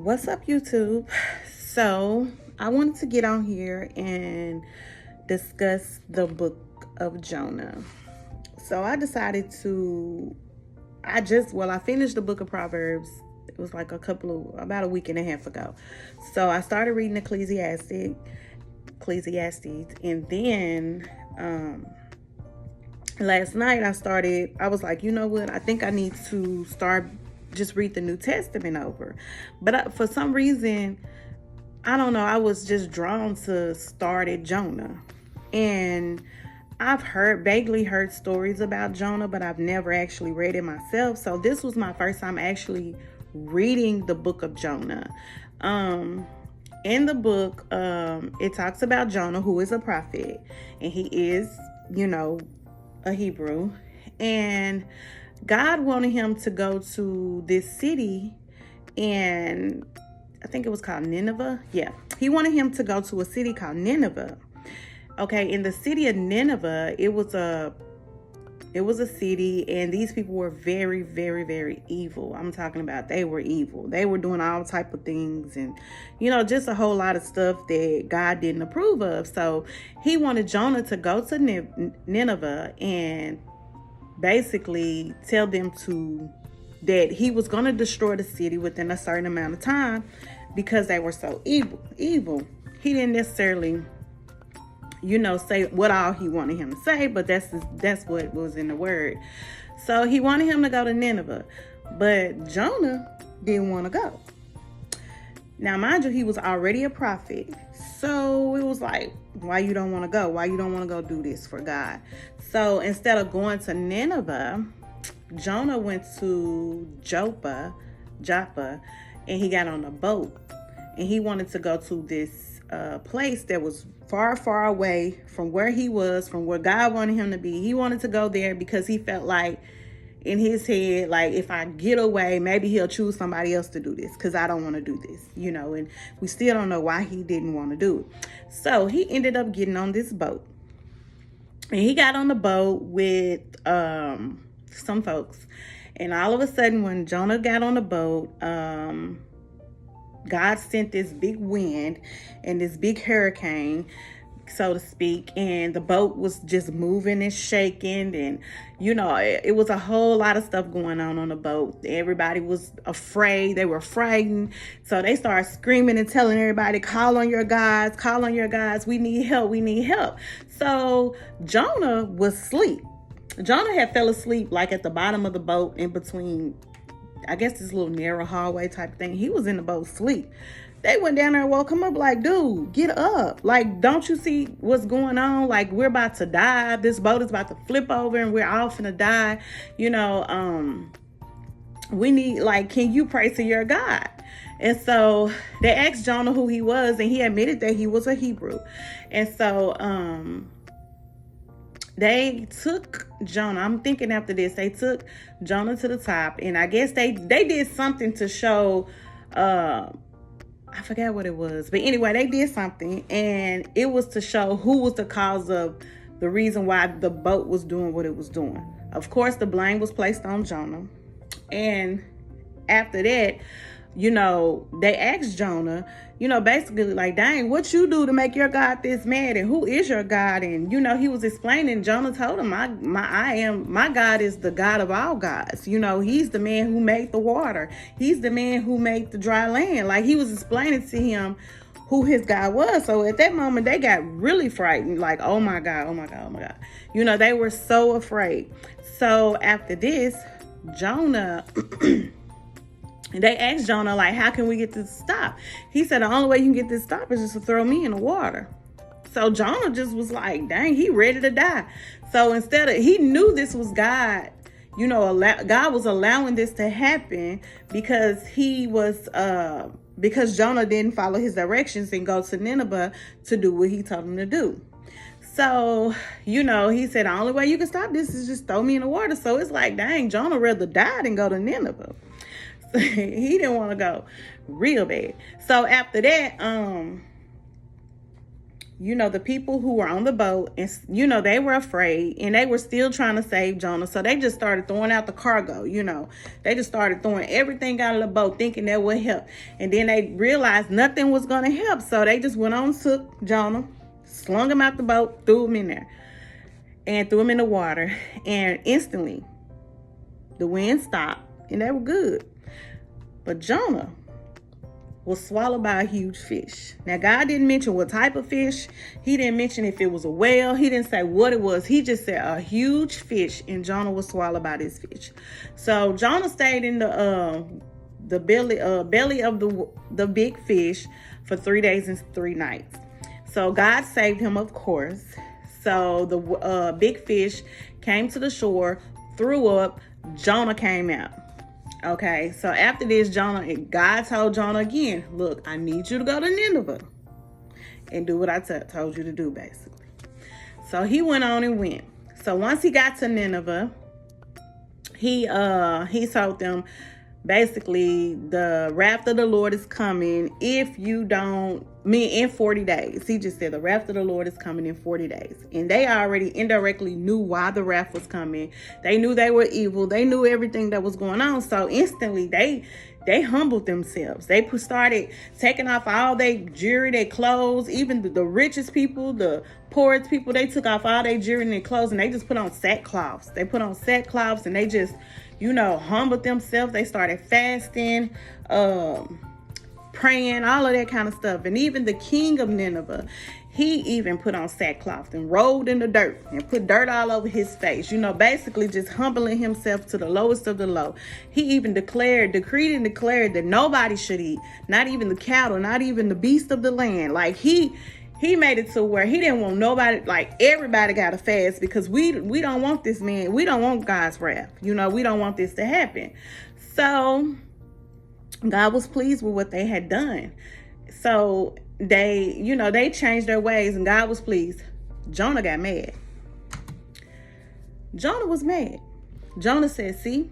What's up, YouTube? So, I wanted to get on here and discuss the book of Jonah. So, I decided to, I finished the book of Proverbs. It was like about a week and a half ago. So, I started reading Ecclesiastes, and then, last night I was like, you know what? I think I need to start just read the New Testament over. But for some reason, I don't know, I was just drawn to start at Jonah. And I've vaguely heard stories about Jonah, but I've never actually read it myself. So this was my first time actually reading the book of Jonah. In the book, it talks about Jonah, who is a prophet, and he is, a Hebrew. And God wanted him to go to this city, and I think it was called Nineveh. Yeah, he wanted him to go to a city called Nineveh. Okay, in the city of Nineveh, it was a city, and these people were very, very, very evil. I'm talking about they were evil. They were doing all type of things, and just a whole lot of stuff that God didn't approve of. So he wanted Jonah to go to Nineveh and basically tell them that he was going to destroy the city within a certain amount of time because they were so evil. He didn't necessarily say what all he wanted him to say, but that's what was in the word. So he wanted him to go to Nineveh, but Jonah didn't want to go. Now, mind you, he was already a prophet. So it was like, why you don't want to go? Why you don't want to go do this for God? So instead of going to Nineveh, Jonah went to Joppa, and he got on a boat. And he wanted to go to this place that was far, far away from where he was, from where God wanted him to be. He wanted to go there because he felt like, in his head, like, if I get away, maybe he'll choose somebody else to do this because I don't want to do this, and we still don't know why he didn't want to do it. So he ended up getting on this boat, and he got on the boat with some folks, and all of a sudden when Jonah got on the boat, God sent this big wind and this big hurricane, so to speak, and the boat was just moving and shaking, and it was a whole lot of stuff going on the boat. Everybody was afraid. They were frightened, so they started screaming and telling everybody, call on your gods, we need help. So Jonah was asleep. Jonah had fell asleep like at the bottom of the boat, in between, I guess, this little narrow hallway type thing. He was in the boat asleep. They went down there and woke him up like, dude, get up. Like, don't you see what's going on? Like, we're about to die. This boat is about to flip over and we're all finna die. We need, like, can you pray to your God? And so they asked Jonah who he was, and he admitted that he was a Hebrew. And so they took Jonah. I'm thinking after this, they took Jonah to the top, and I guess they did something to show, I forgot what it was, but anyway, they did something, and it was to show who was the cause of the reason why the boat was doing what it was doing. Of course, the blame was placed on Jonah. And after that, they asked Jonah, basically like, dang, what you do to make your God this mad, and who is your God? And he was explaining. Jonah told him, my God is the God of all gods. He's the man who made the water. He's the man who made the dry land. Like, he was explaining to him who his God was. So at that moment, they got really frightened, like, oh my God. They were so afraid. So after this, Jonah they asked Jonah, like, how can we get this to stop? He said, the only way you can get this to stop is just to throw me in the water. So Jonah just was like, dang, he ready to die. So he knew this was God, God was allowing this to happen because because Jonah didn't follow his directions and go to Nineveh to do what he told him to do. So, he said, the only way you can stop this is just throw me in the water. So it's like, dang, Jonah rather die than go to Nineveh. He didn't want to go real bad. So after that, the people who were on the boat, and they were afraid, and they were still trying to save Jonah. So they just started throwing out the cargo. They just started throwing everything out of the boat, thinking that would help. And then they realized nothing was going to help. So they just went on, took Jonah, slung him out the boat, threw him in there, and threw him in the water. And instantly, the wind stopped, and they were good. But Jonah was swallowed by a huge fish. Now, God didn't mention what type of fish. He didn't mention if it was a whale. He didn't say what it was. He just said a huge fish, and Jonah was swallowed by this fish. So Jonah stayed in the belly of the big fish for 3 days and 3 nights. So God saved him, of course. So the big fish came to the shore, threw up. Jonah came out. Okay, so after this, God told Jonah again, look, I need you to go to Nineveh and do what I told you to do, basically. So he went on and went. So once he got to Nineveh, he told them, basically, the wrath of the Lord is coming if you don't, in 40 days. He just said the wrath of the Lord is coming in 40 days. And they already indirectly knew why the wrath was coming. They knew they were evil. They knew everything that was going on. So instantly, they humbled themselves. They started taking off all their jewelry, their clothes. Even the richest people, the poorest people, they took off all their jewelry and their clothes, and they just put on sackcloths. They put on sackcloths, and they just, humbled themselves. They started fasting, praying, all of that kind of stuff. And even the king of Nineveh, he even put on sackcloth and rolled in the dirt and put dirt all over his face, basically just humbling himself to the lowest of the low. He even decreed and declared that nobody should eat, not even the cattle, not even the beast of the land. Like he made it to where he didn't want nobody, like everybody got to fast, because we don't want this man. We don't want God's wrath. We don't want this to happen. So God was pleased with what they had done. So they changed their ways, and God was pleased. Jonah got mad. Jonah was mad. Jonah said, see,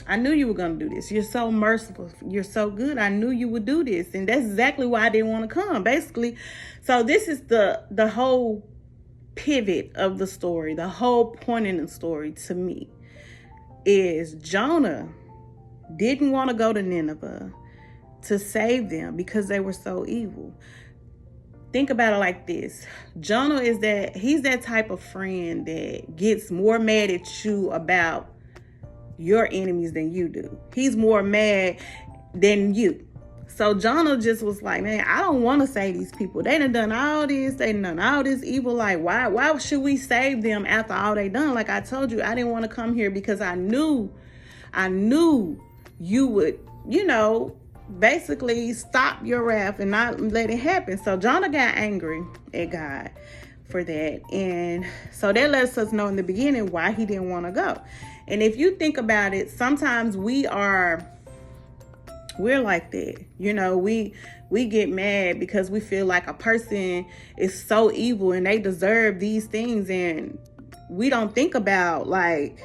I knew you were going to do this. You're so merciful. You're so good. I knew you would do this. And that's exactly why I didn't want to come, basically. So this is the whole pivot of the story. The whole point in the story, to me, is Jonah didn't want to go to Nineveh to save them because they were so evil. Think about it like this. Jonah he's that type of friend that gets more mad at you about your enemies than you do. He's more mad than you. So Jonah just was like, man, I don't want to save these people. They done all this. They done all this evil. Like, why should we save them after all they done? Like I told you, I didn't want to come here because I knew you would, basically stop your wrath and not let it happen. So Jonah got angry at God for that. And so that lets us know in the beginning why he didn't want to go. And if you think about it, sometimes we're like that. We get mad because we feel like a person is so evil and they deserve these things. And we don't think about, like,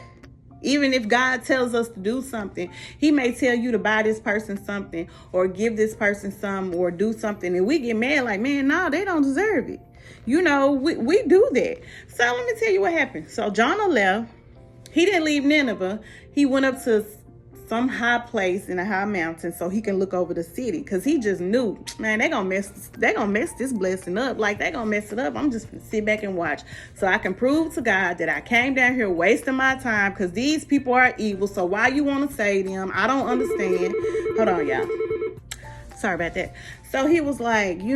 even if God tells us to do something, he may tell you to buy this person something or give this person some or do something. And we get mad like, man, no, they don't deserve it. We do that. So let me tell you what happened. So Jonah left. He didn't leave Nineveh. He went up to some high place in a high mountain so he can look over the city, because he just knew, man, they gonna mess this blessing up. Like, they gonna mess it up. I'm just gonna sit back and watch so I can prove to God that I came down here wasting my time, because these people are evil. So why you want to save them? I don't understand. Hold on, y'all. Sorry about that. So he was like, I'm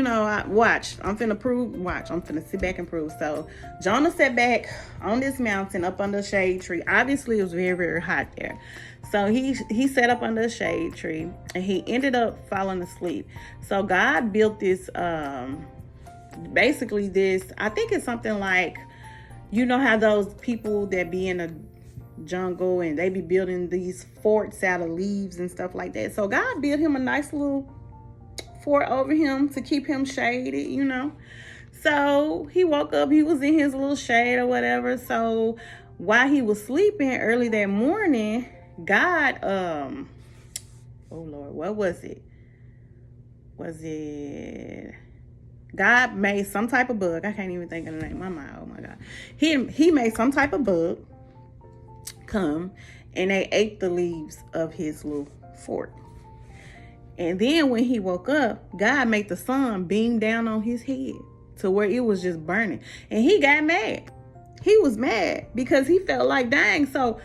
finna sit back and prove. So Jonah sat back on this mountain up under a shade tree. Obviously, it was very, very hot there. So he sat up under a shade tree, and he ended up falling asleep. So God built this, basically this, I think it's something like, how those people that be in a jungle and they be building these forts out of leaves and stuff like that. So God built him a nice little fort over him to keep him shaded, So he woke up, he was in his little shade or whatever. So while he was sleeping early that morning, God, oh Lord, what was it? God made some type of bug. I can't even think of the name. Oh my God. He made some type of bug come, and they ate the leaves of his little fort. And then when he woke up, God made the sun beam down on his head to where it was just burning. And he got mad. He was mad because he felt like, dang, so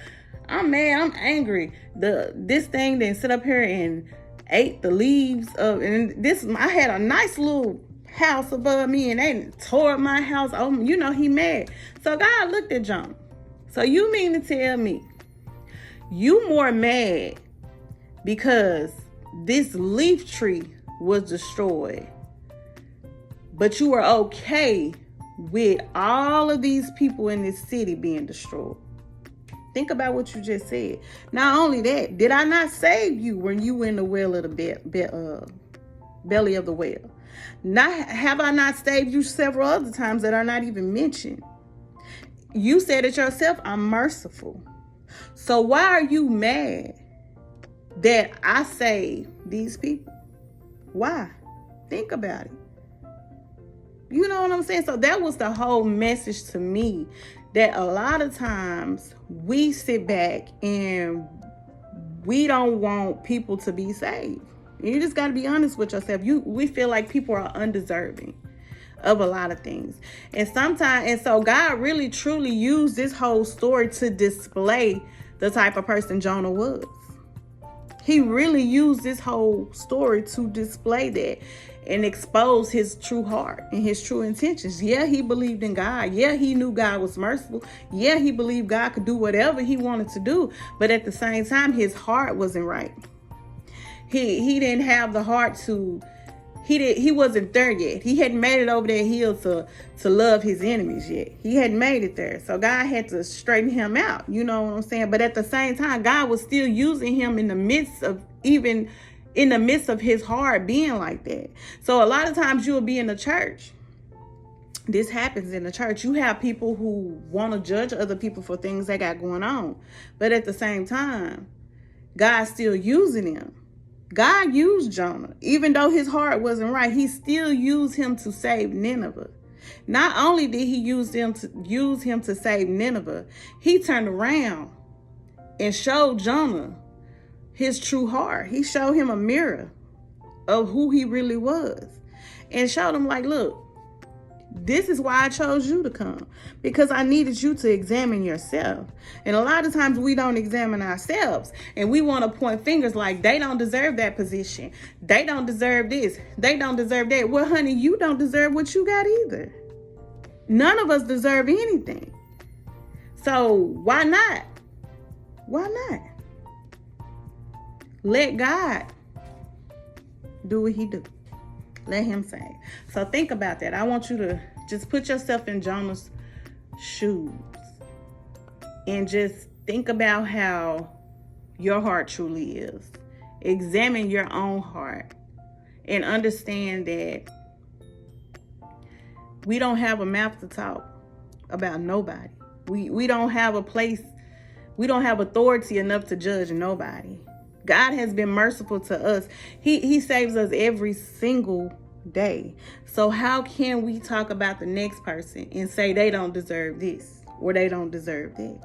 I'm mad, I'm angry. This thing then sit up here and ate the leaves of, and this, I had a nice little house above me and they tore up my house. Oh, he mad. So God looked at Jonah. So you mean to tell me you more mad because this leaf tree was destroyed, but you were okay with all of these people in this city being destroyed? Think about what you just said. Not only that, did I not save you when you were in the well of the belly of the whale? Have I not saved you several other times that are not even mentioned? You said it yourself, I'm merciful. So why are you mad that I saved these people? Why? Think about it. You know what I'm saying? So that was the whole message to me, that a lot of times we sit back and we don't want people to be saved. You just got to be honest with yourself. We feel like people are undeserving of a lot of things. And so God really truly used this whole story to display the type of person Jonah was. He really used this whole story to display that and expose his true heart and his true intentions. Yeah, he believed in God. Yeah, he knew God was merciful. Yeah, he believed God could do whatever he wanted to do. But at the same time, his heart wasn't right. He didn't have the heart to, he wasn't there yet. He hadn't made it over that hill to love his enemies yet. He hadn't made it there. So God had to straighten him out. You know what I'm saying? But at the same time, God was still using him in the midst of his heart being like that. So a lot of times you'll be in the church. This happens in the church. You have people who want to judge other people for things they got going on. But at the same time, God's still using them. God used Jonah. Even though his heart wasn't right, he still used him to save Nineveh. Not only did he use him to save Nineveh, he turned around and showed Jonah his true heart. He showed him a mirror of who he really was and showed him, like, look, this is why I chose you to come, because I needed you to examine yourself. And a lot of times we don't examine ourselves and we want to point fingers like they don't deserve that position. They don't deserve this. They don't deserve that. Well, honey, you don't deserve what you got either. None of us deserve anything. So why not? Why not? Let God do what he do. Let him save. So think about that. I want you to just put yourself in Jonah's shoes and just think about how your heart truly is. Examine your own heart and understand that we don't have a mouth to talk about nobody. We don't have a place. We don't have authority enough to judge nobody. God has been merciful to us. He saves us every single day. So how can we talk about the next person and say they don't deserve this or they don't deserve that?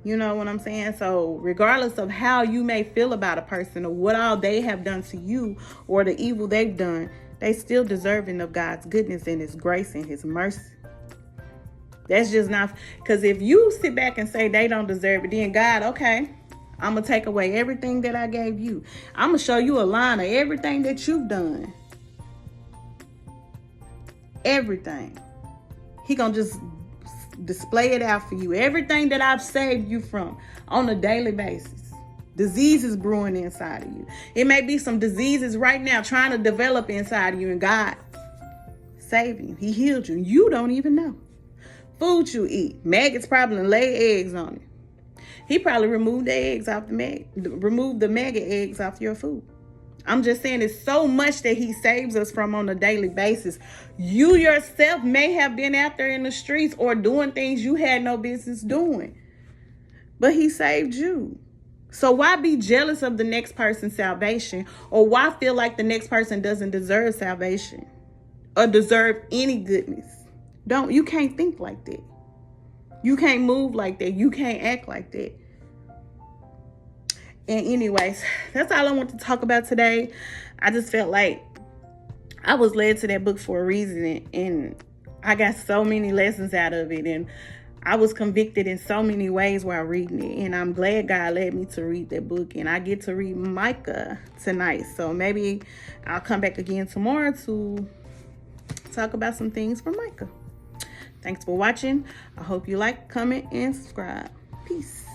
You know what I'm saying? So regardless of how you may feel about a person or what all they have done to you or the evil they've done, they still deserving of God's goodness and his grace and his mercy. That's just not, because if you sit back and say they don't deserve it, then God, okay, I'm going to take away everything that I gave you. I'm going to show you a line of everything that you've done. Everything. He going to just display it out for you. Everything that I've saved you from on a daily basis. Diseases brewing inside of you. It may be some diseases right now trying to develop inside of you, and God saved you. He healed you. You don't even know. Food you eat. Maggots probably lay eggs on it. He probably removed the eggs off removed the maggot eggs off your food. I'm just saying, it's so much that he saves us from on a daily basis. You yourself may have been out there in the streets or doing things you had no business doing, but he saved you. So why be jealous of the next person's salvation, or why feel like the next person doesn't deserve salvation? or deserve any goodness. You can't think like that. You can't move like that. You can't act like that. And anyways, that's all I want to talk about today. I just felt like I was led to that book for a reason, and I got so many lessons out of it, and I was convicted in so many ways while reading it, and I'm glad God led me to read that book, and I get to read Micah tonight, so maybe I'll come back again tomorrow to talk about some things from Micah. Thanks for watching. I hope you like, comment, and subscribe. Peace.